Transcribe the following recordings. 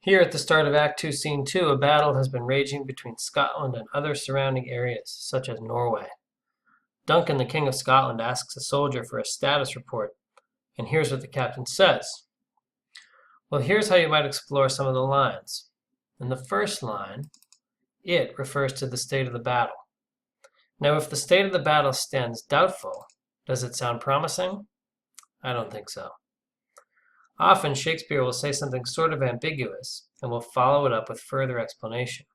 Here at the start of Act 2, Scene 2, a battle has been raging between Scotland and other surrounding areas, such as Norway. Duncan, the King of Scotland, asks a soldier for a status report, and here's what the captain says. Well, here's how you might explore some of the lines. In the first line, it refers to the state of the battle. Now, if the state of the battle stands doubtful, does it sound promising? I don't think so. Often, Shakespeare will say something sort of ambiguous and will follow it up with further explanation.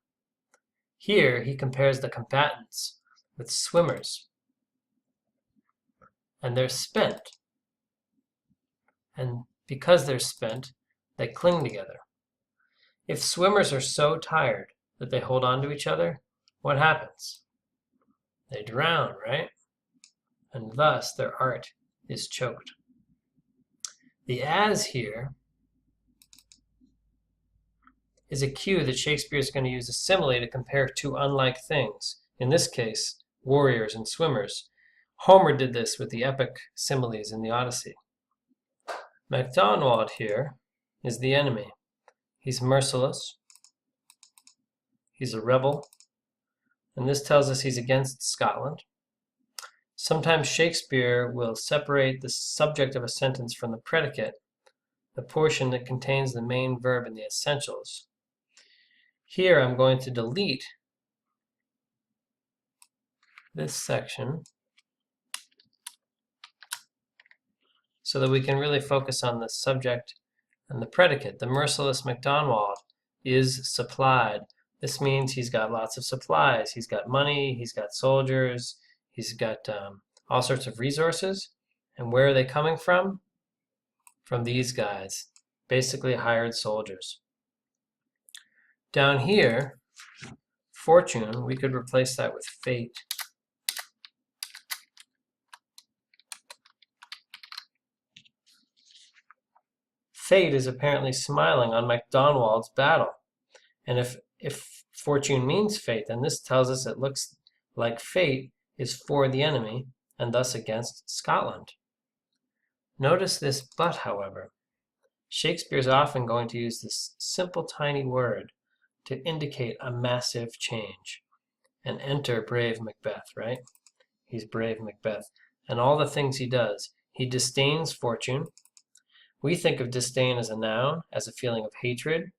Here, he compares the combatants with swimmers, and they're spent. And because they're spent, they cling together. If swimmers are so tired that they hold on to each other, what happens? They drown, right? And thus, their art is choked. The as here is a cue that Shakespeare is going to use a simile to compare two unlike things. In this case, warriors and swimmers. Homer did this with the epic similes in the Odyssey. Macdonald here is the enemy. He's merciless. He's a rebel. And this tells us he's against Scotland. Sometimes Shakespeare will separate the subject of a sentence from the predicate, the portion that contains the main verb in the essentials. Here I'm going to delete this section so that we can really focus on the subject and the predicate. The merciless Macdonald is supplied. This means he's got lots of supplies. He's got money, he's got soldiers, he's got all sorts of resources. And where are they coming from? From these guys, basically hired soldiers. Down here, fortune, we could replace that with fate. Fate is apparently smiling on Macdonald's battle. And if fortune means fate, then this tells us it looks like fate is for the enemy and thus against Scotland. Notice this but, however. Shakespeare's often going to use this simple tiny word to indicate a massive change. And enter brave Macbeth, right? He's brave Macbeth. And all the things he does. He disdains fortune. We think of disdain as a noun, as a feeling of hatred.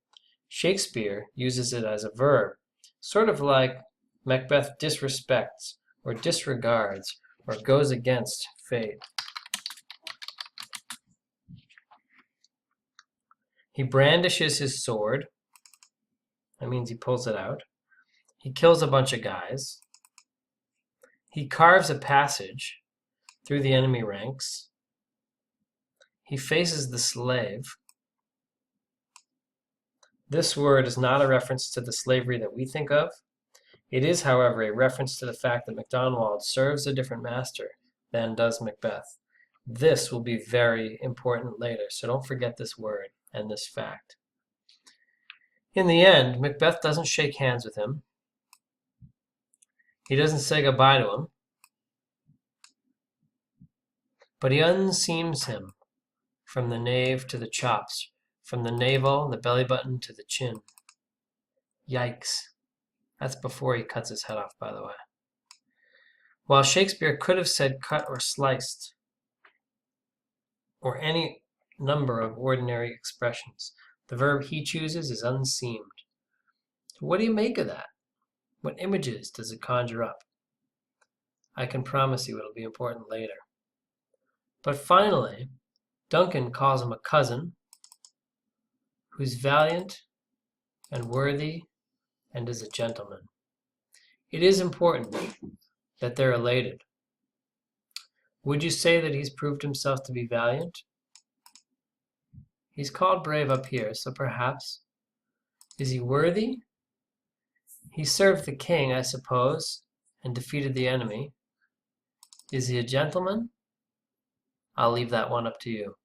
Shakespeare uses it as a verb, sort of like Macbeth disrespects or disregards or goes against fate. He brandishes his sword. That means he pulls it out. He kills a bunch of guys. He carves a passage through the enemy ranks. He faces the slave. This word is not a reference to the slavery that we think of. It is, however, a reference to the fact that Macdonald serves a different master than does Macbeth. This will be very important later, so don't forget this word and this fact. In the end, Macbeth doesn't shake hands with him. He doesn't say goodbye to him. But he unseams him from the nave to the chops, from the navel, the belly button, to the chin. Yikes. That's before he cuts his head off, by the way. While Shakespeare could have said cut or sliced, or any number of ordinary expressions, the verb he chooses is unseamed. What do you make of that? What images does it conjure up? I can promise you it'll be important later. But finally, Duncan calls him a cousin who's valiant and worthy and is a gentleman. It is important that they're elated. Would you say that he's proved himself to be valiant? He's called brave up here, so perhaps. Is he worthy? He served the king, I suppose, and defeated the enemy. Is he a gentleman? I'll leave that one up to you.